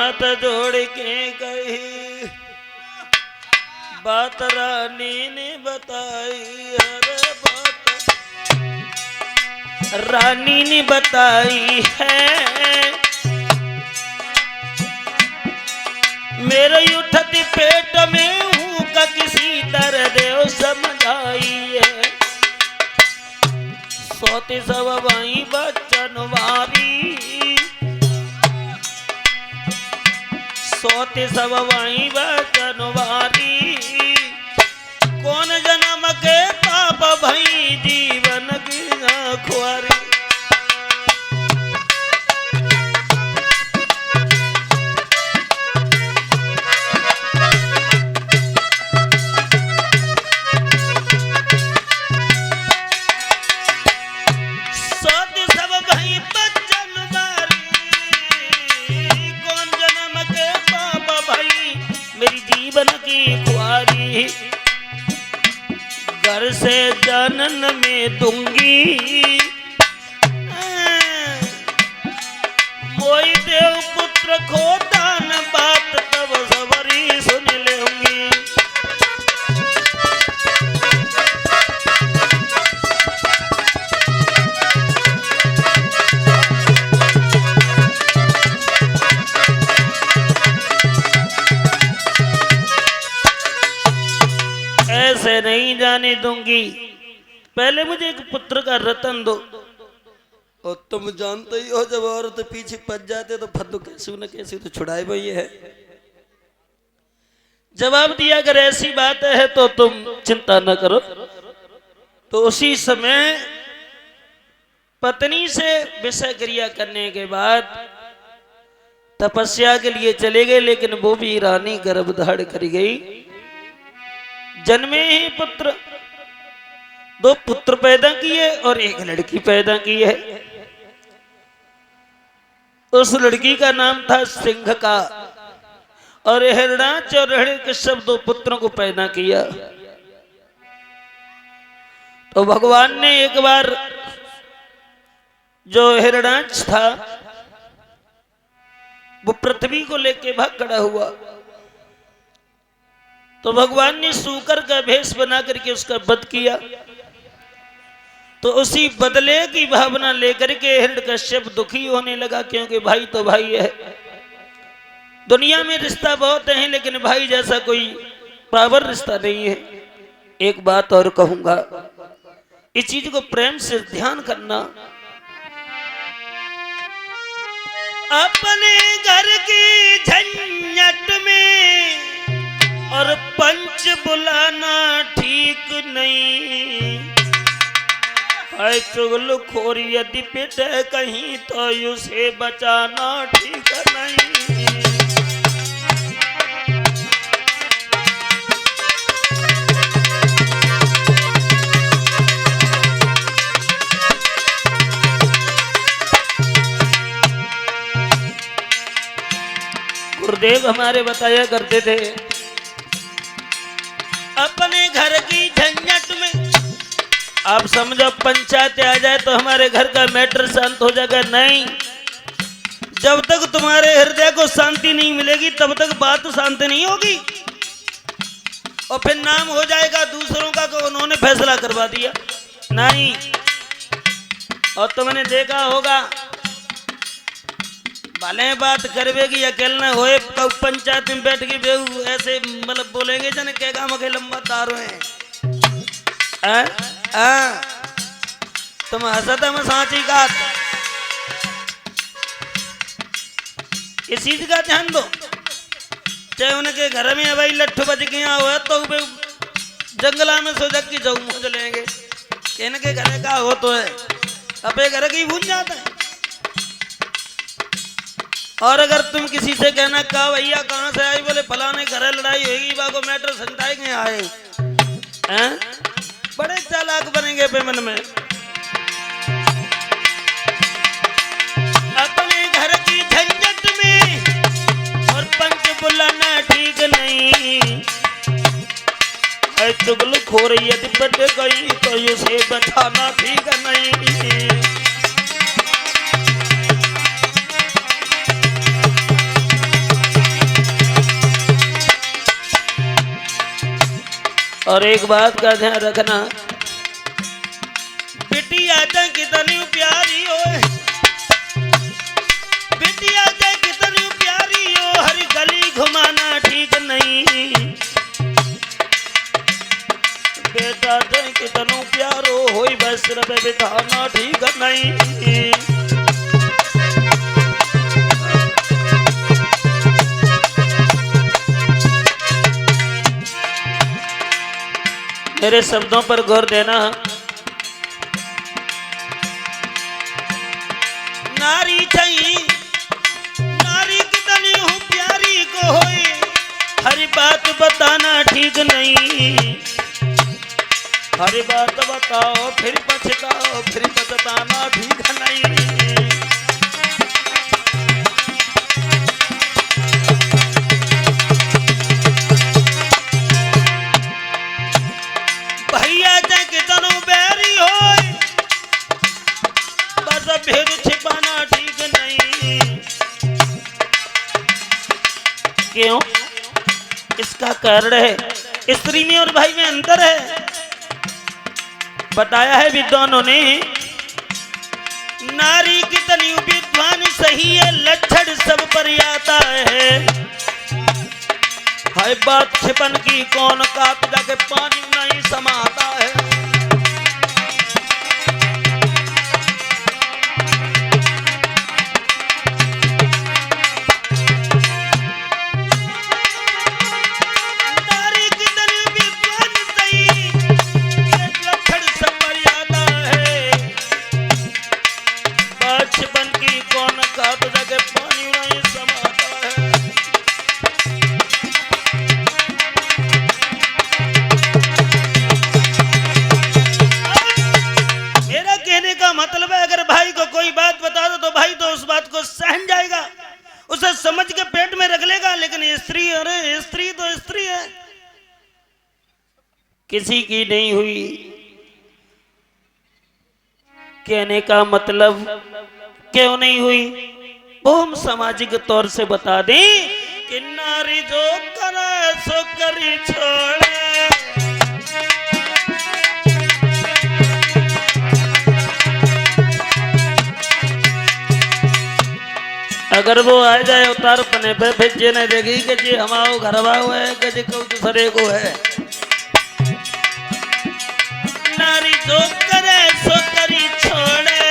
हाथ जोड़ के कही बात रानी ने बताई, अरे बात रानी ने बताई है, मेरे उठती पेट में हूँ का किसी तरह देव समझाई है, सोती सब वही बच्चन वारी, सोती सब वही बच्चन वारी, कौन जन्म के पाप भई जीवन की खुआरी। घर से जनन में दूंगी मोई देव पुत्र को दान, बात तब सवरी सुन लेंगी। ऐसे नहीं जाने दूंगी, पहले मुझे एक पुत्र का रतन दो। और तुम जानते ही हो जब औरत पीछे पच जाते तो फद्दू कैसे न कैसे तो छुड़ाए वही है। जवाब दिया अगर ऐसी बात है तो तुम चिंता न करो। तो उसी समय पत्नी से विषय क्रिया करने के बाद तपस्या के लिए चले गए, लेकिन वो भी रानी गर्भ धारण कर गई। जन्मे ही पुत्र, दो पुत्र पैदा किए और एक लड़की पैदा की है। उस लड़की का नाम था सिंह का, और हिरणाक्ष और हिरण्यकश्यप दो पुत्रों को पैदा किया। तो भगवान ने एक बार जो हिरणाक्ष था वो पृथ्वी को लेके भाग खड़ा हुआ, तो भगवान ने सूकर का भेष बना करके उसका वध किया। तो उसी बदले की भावना लेकर के हिरण्यकश्यप दुखी होने लगा, क्योंकि भाई तो भाई है। दुनिया में रिश्ता बहुत है लेकिन भाई जैसा कोई पावर रिश्ता नहीं है। एक बात और कहूंगा, इस चीज को प्रेम से ध्यान करना। अपने घर की झंझट में और पंच बुलाना ठीक नहीं, है चुगलखोरी यदि पिटे कहीं तो उसे बचाना ठीक नहीं। गुरुदेव हमारे बताया करते थे, अपने घर की झंझट में आप समझो पंचायत आ जाए तो हमारे घर का मैटर शांत हो जाएगा, नहीं। जब तक तुम्हारे हृदय को शांति नहीं मिलेगी तब तक बात शांत नहीं होगी, और फिर नाम हो जाएगा दूसरों का कि उन्होंने फैसला करवा दिया, नहीं। और तुमने देखा होगा भले बात करवेगी अकेले होए, पंचायत में बैठ के बेहू ऐसे मतलब बोलेंगे जन के काम के लंबा तारो है। तुम हंसत में सांची का, इस चीज का ध्यान दो। चाहे उनके घर में भाई लट्ठू बज गया हुआ तो जंगला में सोचक की जाऊ मुझ लेंगे, इनके घर का हो तो है अपने घर की भूल जाता है। और अगर तुम किसी से कहना कहा भैया कहाँ से आई, बोले फलाने घर लड़ाई होगी, बाको मैटर संताई के आए हैं, बड़े चालाक बनेंगे पेमन में। अपने घर की झंझट में और पंच बुलाना ठीक नहीं, चुगलखोर यदि बट गई तो उसे बचाना ठीक नहीं। और एक बात का ध्यान रखना, बिटिया जा कितनी प्यारी हो, बिटिया जा कितनी प्यारी हो, हर गली घुमाना ठीक नहीं। बेटा जा कितनो प्यारो होई बस रब बिठाना ठीक नहीं। मेरे शब्दों पर गौर देना। नारी चाहिए, नारी कितनी हूँ प्यारी को होए, हर बात बताना ठीक नहीं। हर बात बताओ फिर पछताओ, फिर पछताना ठीक नहीं। भैया जा कितनो बैरी हो, बस भेद छिपाना ठीक नहीं। क्यों? इसका कारण है स्त्री में और भाई में अंतर है। बताया है विद्वानों ने, नारी कितनी विद्वान सही है, लक्षण सब पर आता है। हाय बात छिपन की कौन काट, जाके पानी नहीं समाता है। नारी कितनी विद्वान सही, लक्षण सब पर आता है। बात छिपन की कौन काट, जाके पानी नहीं समाता है। मतलब है अगर भाई को कोई बात बता दो तो भाई तो उस बात को सहन जाएगा, उसे समझ के पेट में रख लेगा। लेकिन स्त्री, अरे स्त्री तो स्त्री है, किसी की नहीं हुई। कहने का मतलब क्यों नहीं हुई वो हम सामाजिक तौर से बता दें कि नारी जो करे सो करी छोड़े। अगर वो आ जाए उतार पने पे फिर जे ने देखी कि जी हमारो घरवा है कि जी कोई दूसरे को है। नारी जो करे सो करी छोड़े,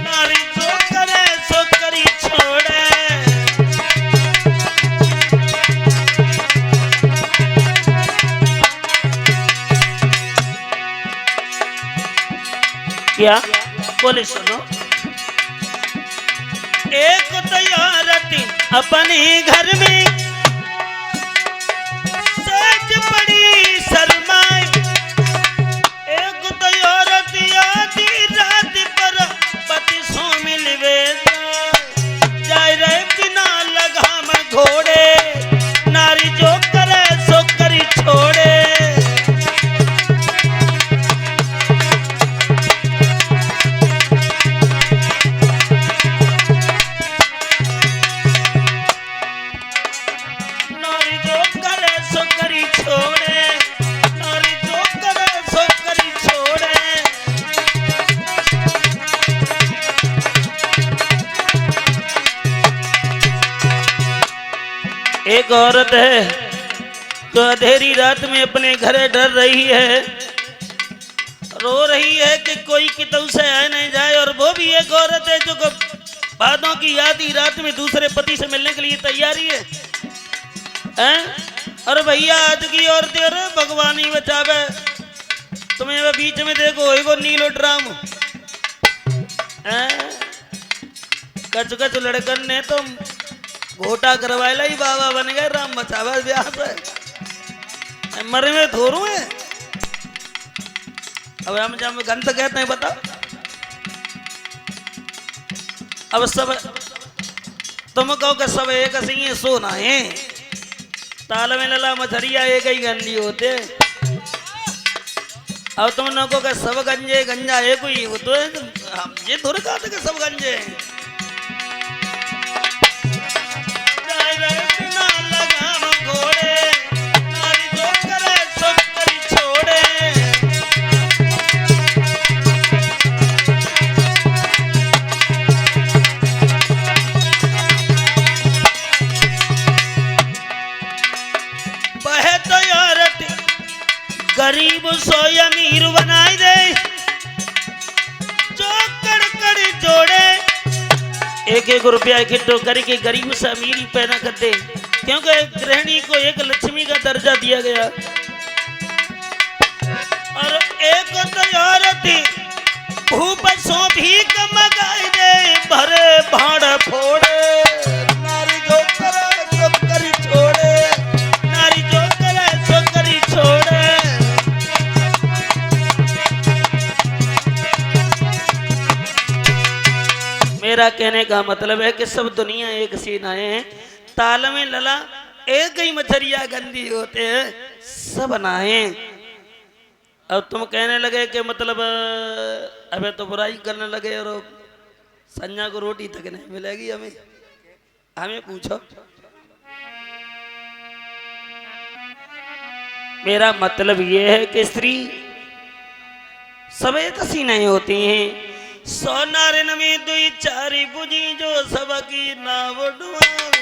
नारी जो करे सो करी छोड़े। क्या बोले सुनो, एक तैयारती अपने घर में सज पड़ी शर्माए। एक तैयारती आधी रात पर पति सो मिलवे जाए रे बिना लगाम घोड़े। नारी जो करे सो करी छोड़े। एक औरत है जो अंधेरी रात में अपने घर डर रही है, रो रही है कि कोई कितौ से आ नहीं जाए। और वो भी एक औरत है जो बातों की आधी रात में दूसरे पति से मिलने के लिए तैयारी है। अरे भैया आज की औरतें, अरे भगवान ही बचावे। तुम्हें वो बीच में देखो एगो नीलो ड्राम, कच कच लड़कन ने तो घोटा करवाएला ही बाबा बन गए। राम बचावा ब्याह से मरे में थोरू है। अब हम जब गंत कहते हैं बताओ। अब सब तुम कहो कि सब एक सी है, सोना है ताल में लला मछरिया एक ही गंदी होते। अब तुम न कहो कि सब गंजे गंजा एक ही हो, तो हम ये थोड़े कहते कि सब गंजे हैं। बिना लगाम घोड़े, नारी जो करे सो करी सोई अमीर बनाई दे जो कड़कड़ जोड़े। एक एक रुपया इकट्ठो करके गरीब से अमीरी पैदा कर दे, क्योंकि गृहिणी को एक लक्ष्मी का दर्जा दिया गया। और एक औरत भूप भी कमगाई दे भरे भाड़ फोड़े। नारी जो करे सो करी छोड़े, नारी जो करे सो करी छोड़े। मेरा कहने का मतलब है कि सब दुनिया एक सी ना है, ताल में लला एक ही मछरिया गंदी होते हैं, सब नाहे। अब तुम कहने लगे कि मतलब अबे तो बुराई करने लगे और संजा को रोटी तक नहीं मिलेगी हमें, हमें पूछो। मेरा मतलब ये है कि स्त्री सब एक सी नहीं होती हैं। सो नारिन में दुई चारी बुझी जो सबकी नाव डुबावे।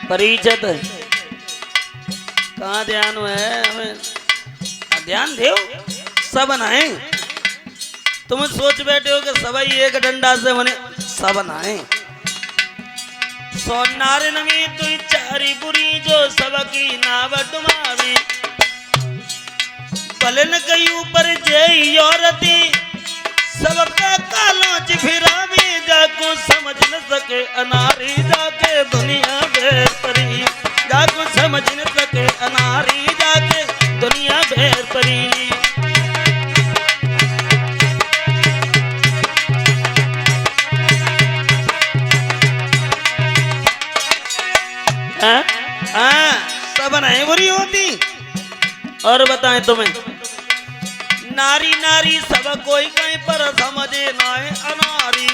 परिचत कहाँ ध्यान है हमें, ध्यान दो सब नाए। तुम सोच बैठे हो कि सभी एक डंडा से बने, सब नाए। सो नारिन में तुई चारी बुरी जो सबकी नाव डुबावे। पलन कई ऊपर जय औरती सब पे कालोच फिरावे। जाको समझ न सके अनारी जाके दुनिया बेपरी, जाको समझ न सके अनारी जाके दुनिया बेपरी। सब नहीं बुरी होती। और बताएं तुम्हें, नारी नारी सब कोई कहीं पर समझे नाए अनारी।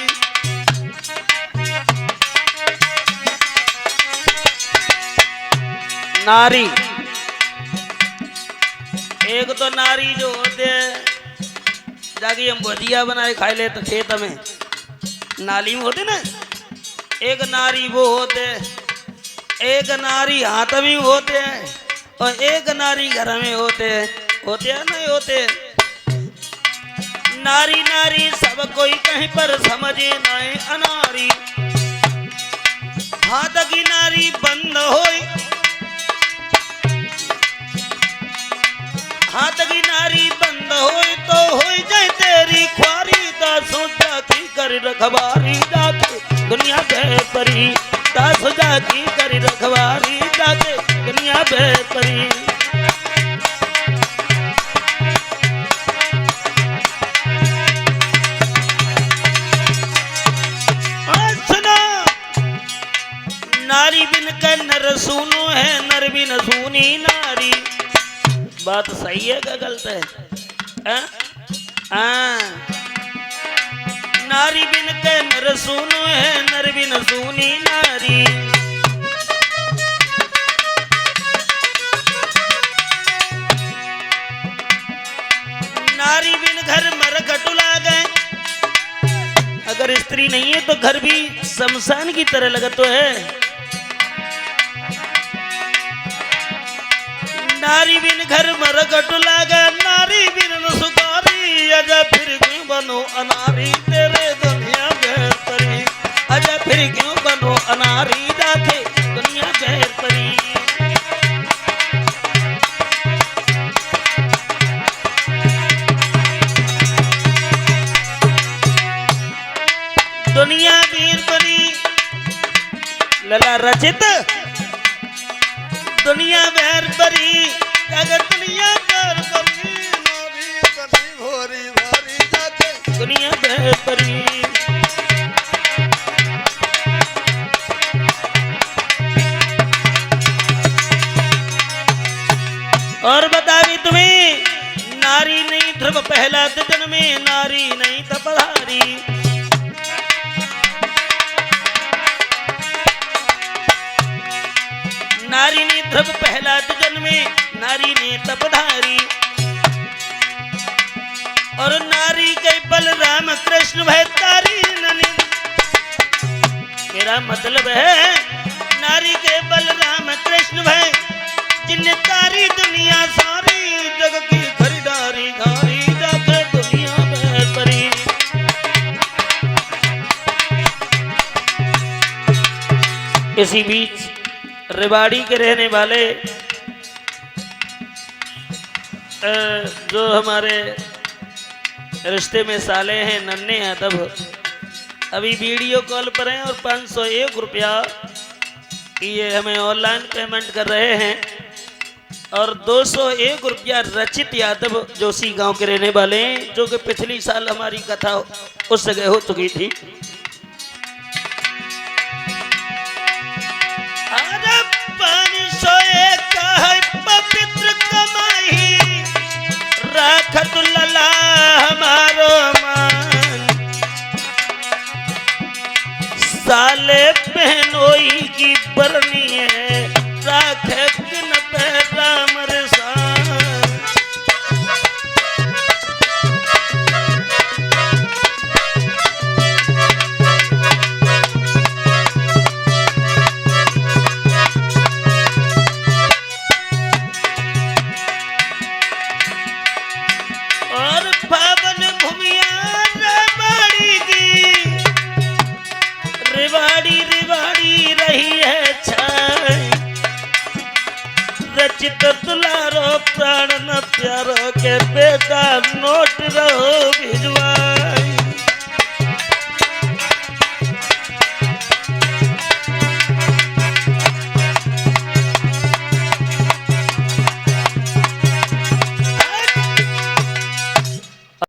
नारी एक तो नारी जो होते जाके हम भजिया बनाए खाए ले तो खेत में नाली में होते ना, एक नारी वो होते, एक नारी हाथ में होते हैं और एक नारी घर में होते हैं, होते हैं नहीं होते। नारी नारी सब कोई कहीं पर समझे नाए अनारी। हाथ की नारी बंद होई, हाथ की नारी बंद होई तो होई जाए तेरी ख्वारी। दासों जाकी कर रखवारी जाके दुनिया बेपरी, दासों जाकी कर रखवारी जाके दुनिया बेपरी। नारी बिन के नर सुनो है, नर बिन सुनी नारी। बात सही है क्या गलत है? नारी बिन के नर सुनो है, नर बिन सुनी नारी। नारी बिन घर मरघट लागे। अगर स्त्री नहीं है तो घर भी शमशान की तरह लगत तो है। नारी बिन घर मरघट लागे, नारी बिन न सुकारी। अजा फिर क्यों बनो अनारी तेरे दुनिया बेपरी, अजा फिर क्यों बनो अनारी जाके दुनिया बेपरी। दुनिया बेपरी लला रचित दुनिया बैर परी, अगर दुनिया बैर परी, नारी कभी भोरी भारी जाके दुनिया बैर परी। और बता भी तुम्हें, नारी नहीं ध्रुव पहला जन्म में, नारी नहीं तपधारी। नारी ने ध्रुव पहला जन्म में, नारी ने तपधारी। और नारी के बलराम कृष्ण भय तारी ननी। मेरा मतलब है नारी के बलराम कृष्ण भय जिन्हें तारी दुनिया सारी जग की खरीदारी धारी जाके दुनिया में परी। इसी बीच रेवाड़ी के रहने वाले जो हमारे रिश्ते में साले हैं नन्हे हैं तब अभी वीडियो कॉल पर हैं और 501 रुपया ये हमें ऑनलाइन पेमेंट कर रहे हैं और 201 रुपया रचित यादव जोशी गांव के रहने वाले हैं जो कि पिछली साल हमारी कथा उस जगह हो चुकी थी। अरे 501 का है पवित्र कमाई राखत लला हमारो मान। साले बहनोई की बरनी है राखे किन पे राम रसान। और पावन भूमिया रेवाड़ी की रेवाड़ी रेवाड़ी रही है छाई। रचित दुलारो प्राण न प्यारो के बेटा नोट रहो भिजवा।